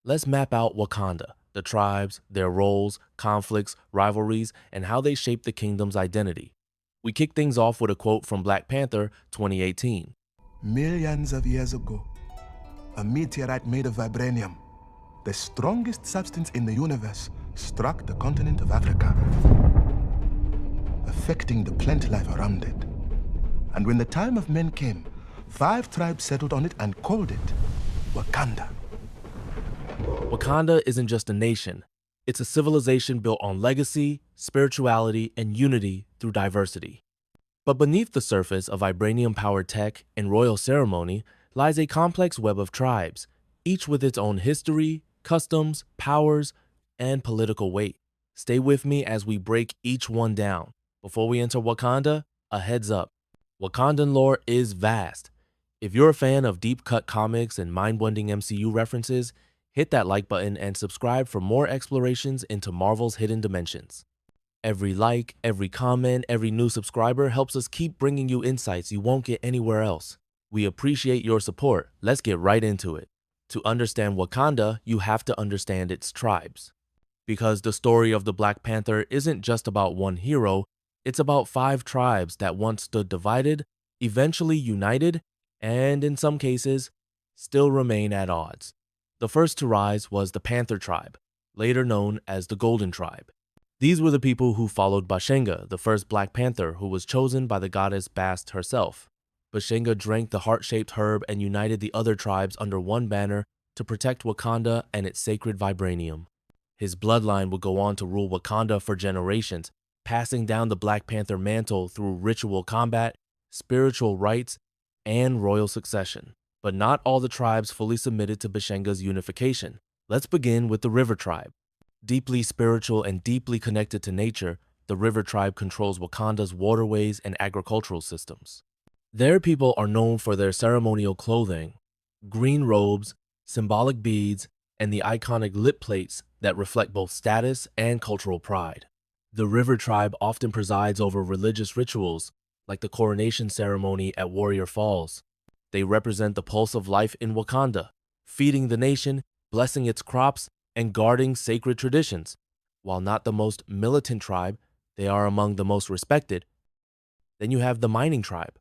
Let's map out Wakanda, the tribes, their roles, conflicts, rivalries, and how they shape the kingdom's identity. We kick things off with a quote from Black Panther 2018. Millions of years ago, a meteorite made of vibranium, the strongest substance in the universe, struck the continent of Africa, affecting the plant life around it. And when the time of men came, 5 tribes settled on it and called it Wakanda. Wakanda isn't just a nation, it's a civilization built on legacy, spirituality, and unity through diversity. But beneath the surface of vibranium-powered tech and royal ceremony lies a complex web of tribes, each with its own history, customs, powers, and political weight. Stay with me as we break each one down. Before we enter Wakanda, a heads up. Wakandan lore is vast. If you're a fan of deep-cut comics and mind-blending MCU references, hit that like button and subscribe for more explorations into Marvel's hidden dimensions. Every like, every comment, every new subscriber helps us keep bringing you insights you won't get anywhere else. We appreciate your support. Let's get right into it. To understand Wakanda, you have to understand its tribes. Because the story of the Black Panther isn't just about one hero, it's about 5 tribes that once stood divided, eventually united, and in some cases, still remain at odds. The first to rise was the Panther Tribe, later known as the Golden Tribe. These were the people who followed Bashenga, the first Black Panther who was chosen by the goddess Bast herself. Bashenga drank the heart-shaped herb and united the other tribes under one banner to protect Wakanda and its sacred vibranium. His bloodline would go on to rule Wakanda for generations, passing down the Black Panther mantle through ritual combat, spiritual rites, and royal succession. But not all the tribes fully submitted to Bashenga's unification. Let's begin with the River Tribe. Deeply spiritual and deeply connected to nature, the River Tribe controls Wakanda's waterways and agricultural systems. Their people are known for their ceremonial clothing, green robes, symbolic beads, and the iconic lip plates that reflect both status and cultural pride. The River Tribe often presides over religious rituals, like the coronation ceremony at Warrior Falls. They represent the pulse of life in Wakanda, feeding the nation, blessing its crops, and guarding sacred traditions. While not the most militant tribe, they are among the most respected. Then you have the Mining Tribe.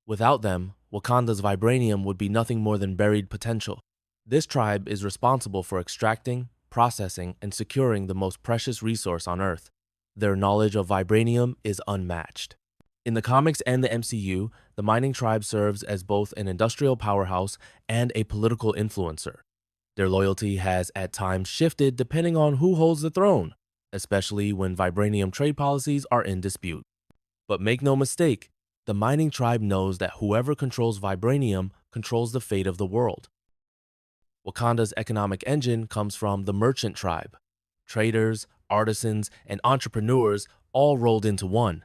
Without them, Wakanda's vibranium would be nothing more than buried potential. This tribe is responsible for extracting, processing, and securing the most precious resource on Earth. Their knowledge of vibranium is unmatched. In the comics and the MCU, the Mining Tribe serves as both an industrial powerhouse and a political influencer. Their loyalty has at times shifted depending on who holds the throne, especially when vibranium trade policies are in dispute. But make no mistake, the Mining Tribe knows that whoever controls vibranium controls the fate of the world. Wakanda's economic engine comes from the Merchant Tribe. Traders, artisans, and entrepreneurs all rolled into one.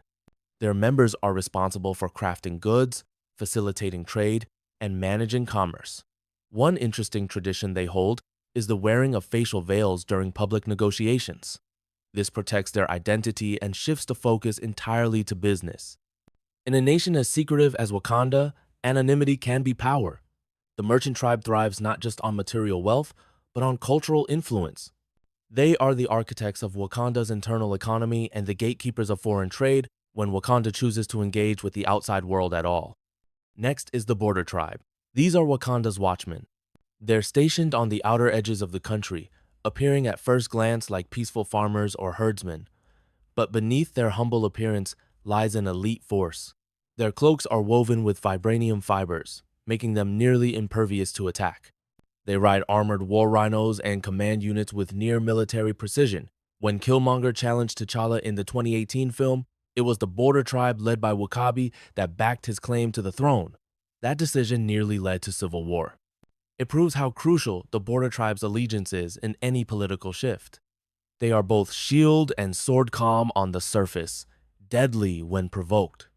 Their members are responsible for crafting goods, facilitating trade, and managing commerce. One interesting tradition they hold is the wearing of facial veils during public negotiations. This protects their identity and shifts the focus entirely to business. In a nation as secretive as Wakanda, anonymity can be power. The Merchant Tribe thrives not just on material wealth, but on cultural influence. They are the architects of Wakanda's internal economy and the gatekeepers of foreign trade when Wakanda chooses to engage with the outside world at all. Next is the Border Tribe. These are Wakanda's watchmen. They're stationed on the outer edges of the country, appearing at first glance like peaceful farmers or herdsmen. But beneath their humble appearance lies an elite force. Their cloaks are woven with vibranium fibers, making them nearly impervious to attack. They ride armored war rhinos and command units with near-military precision. When Killmonger challenged T'Challa in the 2018 film, it was the Border Tribe led by W'Kabi that backed his claim to the throne. That decision nearly led to civil war. It proves how crucial the Border Tribe's allegiance is in any political shift. They are both shield and sword calm on the surface, deadly when provoked.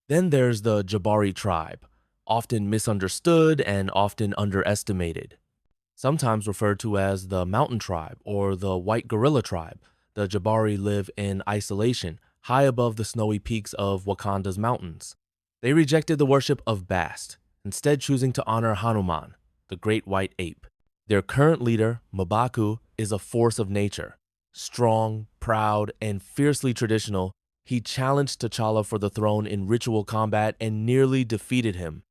Then there's the Jabari Tribe, often misunderstood and often underestimated. Sometimes referred to as the Mountain Tribe or the White Gorilla Tribe, the Jabari live in isolation, high above the snowy peaks of Wakanda's mountains. They rejected the worship of Bast, instead choosing to honor Hanuman, the great white ape. Their current leader, M'Baku, is a force of nature. Strong, proud, and fiercely traditional, he challenged T'Challa for the throne in ritual combat and nearly defeated him.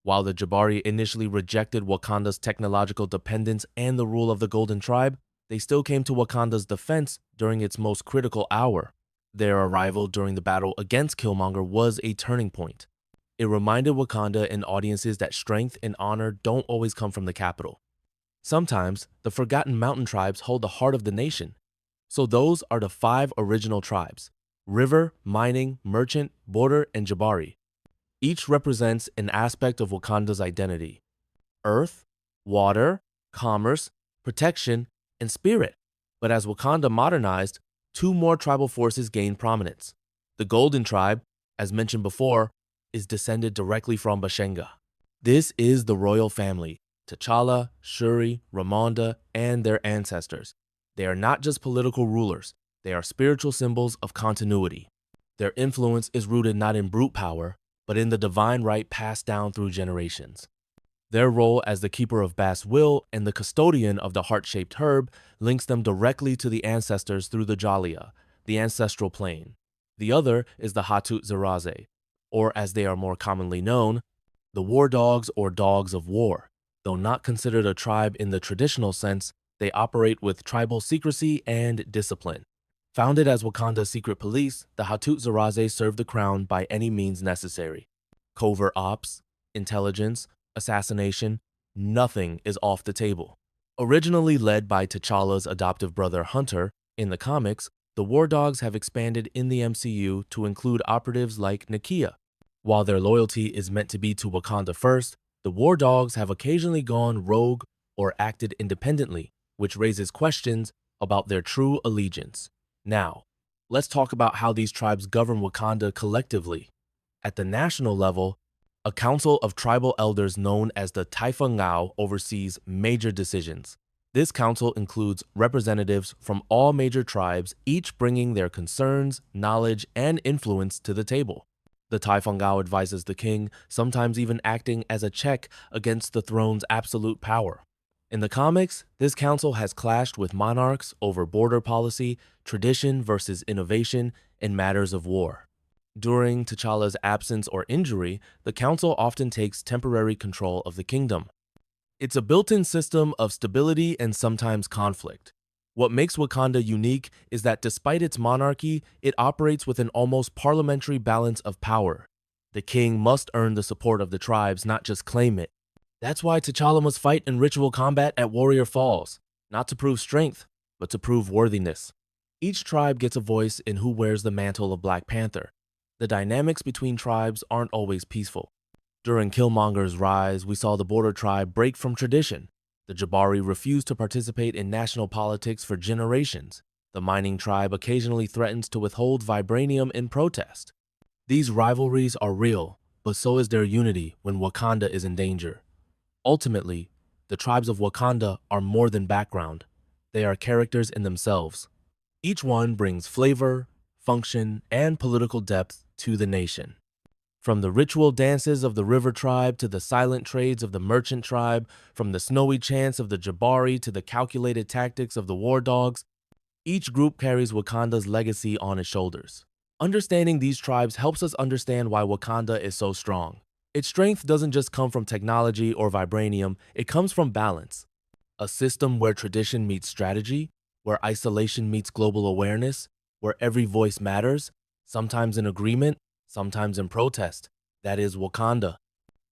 While the Jabari initially rejected Wakanda's technological dependence and the rule of the Golden Tribe, they still came to Wakanda's defense during its most critical hour. Their arrival during the battle against Killmonger was a turning point. It reminded Wakanda and audiences that strength and honor don't always come from the capital. Sometimes, the forgotten mountain tribes hold the heart of the nation. So those are the 5 original tribes: River, Mining, Merchant, Border, and Jabari. Each represents an aspect of Wakanda's identity: earth, water, commerce, protection, and spirit. But as Wakanda modernized, 2 more tribal forces gained prominence. The Golden Tribe, as mentioned before, is descended directly from Bashenga. This is the royal family: T'Challa, Shuri, Ramonda, and their ancestors. They are not just political rulers, they are spiritual symbols of continuity. Their influence is rooted not in brute power, but in the divine right passed down through generations. Their role as the keeper of Bast's will and the custodian of the heart-shaped herb links them directly to the ancestors through the Jalia, the ancestral plane. The other is the Hatut Zeraze, or as they are more commonly known, the war dogs or dogs of war. Though not considered a tribe in the traditional sense, they operate with tribal secrecy and discipline. Founded as Wakanda's secret police, the Hatut Zeraze serve the crown by any means necessary. Covert ops, intelligence, assassination, nothing is off the table. Originally led by T'Challa's adoptive brother Hunter, in the comics, the War Dogs have expanded in the MCU to include operatives like Nakia. While their loyalty is meant to be to Wakanda first, the War Dogs have occasionally gone rogue or acted independently, which raises questions about their true allegiance. Now, let's talk about how these tribes govern Wakanda collectively. At the national level, a council of tribal elders known as the Taifa Ngao oversees major decisions. This council includes representatives from all major tribes, each bringing their concerns, knowledge, and influence to the table. The Taifa Ngao advises the king, sometimes even acting as a check against the throne's absolute power. In the comics, this council has clashed with monarchs over border policy, tradition versus innovation, and matters of war. During T'Challa's absence or injury, the council often takes temporary control of the kingdom. It's a built-in system of stability and sometimes conflict. What makes Wakanda unique is that despite its monarchy, it operates with an almost parliamentary balance of power. The king must earn the support of the tribes, not just claim it. That's why T'Challa must fight in ritual combat at Warrior Falls, not to prove strength, but to prove worthiness. Each tribe gets a voice in who wears the mantle of Black Panther. The dynamics between tribes aren't always peaceful. During Killmonger's rise, we saw the Border Tribe break from tradition. The Jabari refused to participate in national politics for generations. The Mining Tribe occasionally threatens to withhold vibranium in protest. These rivalries are real, but so is their unity when Wakanda is in danger. Ultimately, the tribes of Wakanda are more than background. They are characters in themselves. Each one brings flavor, function, and political depth to the nation. From the ritual dances of the River Tribe to the silent trades of the Merchant Tribe, from the snowy chants of the Jabari to the calculated tactics of the War Dogs, each group carries Wakanda's legacy on its shoulders. Understanding these tribes helps us understand why Wakanda is so strong. Its strength doesn't just come from technology or vibranium, it comes from balance. A system where tradition meets strategy, where isolation meets global awareness, where every voice matters, sometimes in agreement, sometimes in protest. That is Wakanda.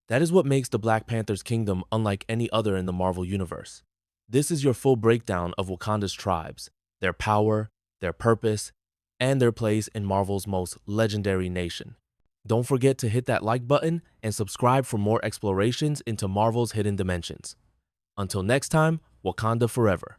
That is what makes the Black Panther's kingdom unlike any other in the Marvel Universe. This is your full breakdown of Wakanda's tribes, their power, their purpose, and their place in Marvel's most legendary nation. Don't forget to hit that like button and subscribe for more explorations into Marvel's hidden dimensions. Until next time, Wakanda forever.